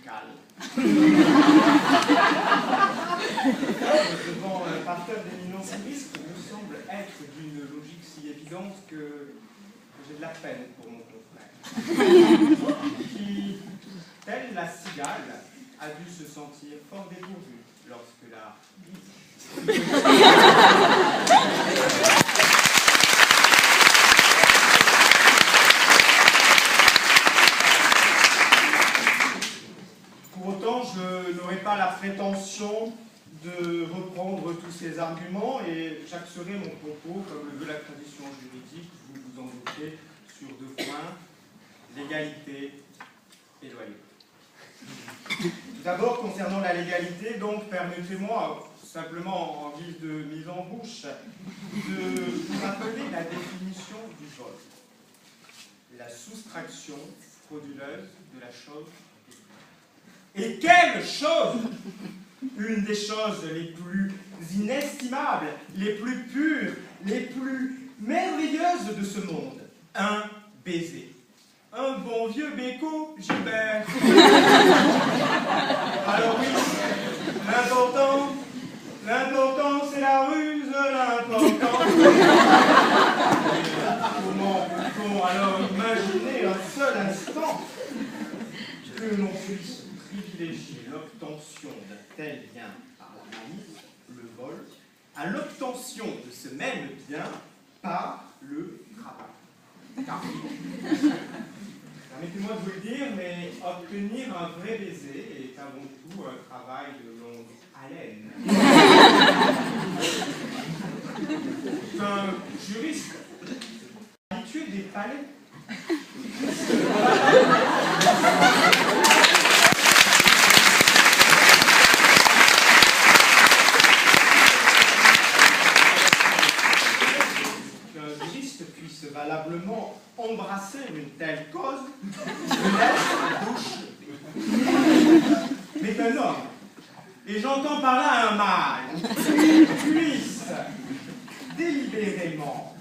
buccale. Devant un parterre d'éminents juristes me semble être d'une logique si évidente que j'ai de la peine pour mon confrère, qui, telle la cigale, a dû se sentir fort dépourvu lorsque la Pour autant, je n'aurai pas la prétention de reprendre tous ces arguments et j'axerai mon propos, comme le veut la tradition juridique, vous vous en doutez, sur deux points, l'égalité et loyauté. Tout d'abord, concernant la légalité, donc, permettez-moi, simplement en guise de mise en bouche, de vous rappeler la définition du vol. La soustraction frauduleuse de la chose. Et quelle chose! Une des choses les plus inestimables, les plus pures, les plus merveilleuses de ce monde. Un baiser. Un bon vieux béco, Gilbert. Alors oui, l'important c'est la ruse, l'important. Comment peut-on alors imaginer un seul instant que l'on puisse privilégier l'obtention d'un tel bien par la malice, le vol, à l'obtention de ce même bien par le travail. Car, permettez-moi de vous le dire, mais obtenir un vrai baiser est avant tout un travail de longue haleine. Un juriste habitué des palais. Valablement embrasser une telle cause, me laisse bouche bée. Mais qu'un homme, et j'entends par là un mâle, puisse délibérément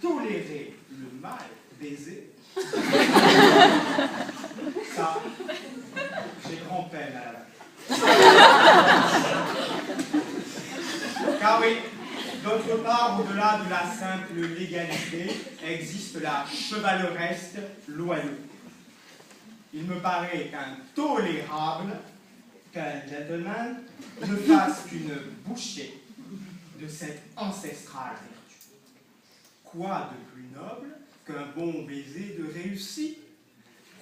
tolérer le mal baiser, ça, j'ai grand-peine à la car oui, d'autre part, au-delà de la simple légalité, existe la chevaleresque loyauté. Il me paraît qu'un gentleman, ne fasse qu'une bouchée de cette ancestrale vertu. Quoi de plus noble qu'un bon baiser de réussite?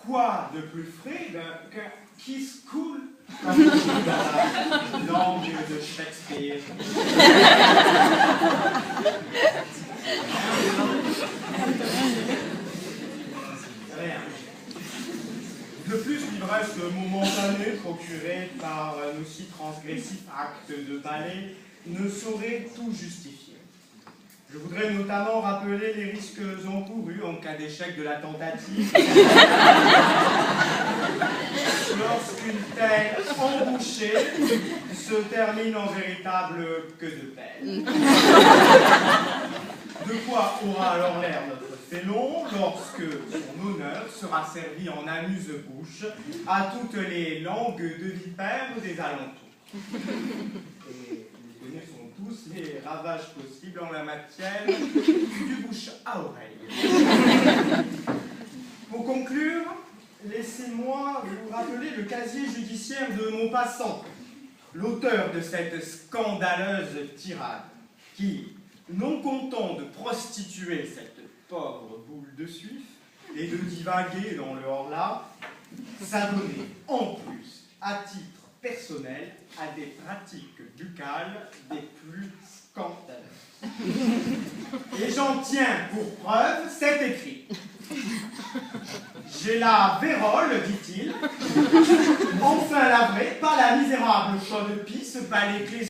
Quoi de plus frais qu'un kiss cool comme dans la langue de Shakespeare? Rien. De plus, l'ivresse momentanée procurée par un aussi transgressif acte de balai ne saurait tout justifier. Je voudrais notamment rappeler les risques encourus en cas d'échec de la tentative lorsqu'une telle embouchée se termine en véritable queue de pelle. De quoi aura alors l'air notre félon lorsque son honneur sera servi en amuse-bouche à toutes les langues de vipères des alentours. Et nous connaissons tous les ravages possibles en la matière du bouche à oreille. Pour conclure, laissez-moi vous rappeler le casier judiciaire de Maupassant, l'auteur de cette scandaleuse tirade, qui, non content de prostituer cette pauvre boule de suif et de divaguer dans le hors-là, s'adonnait en plus, à titre personnel, à des pratiques buccales des plus scandaleuses. Et j'en tiens pour preuve cet écrit. J'ai la vérole, dit-il, enfin la vraie, pas la misérable chaude pisse, pas les clés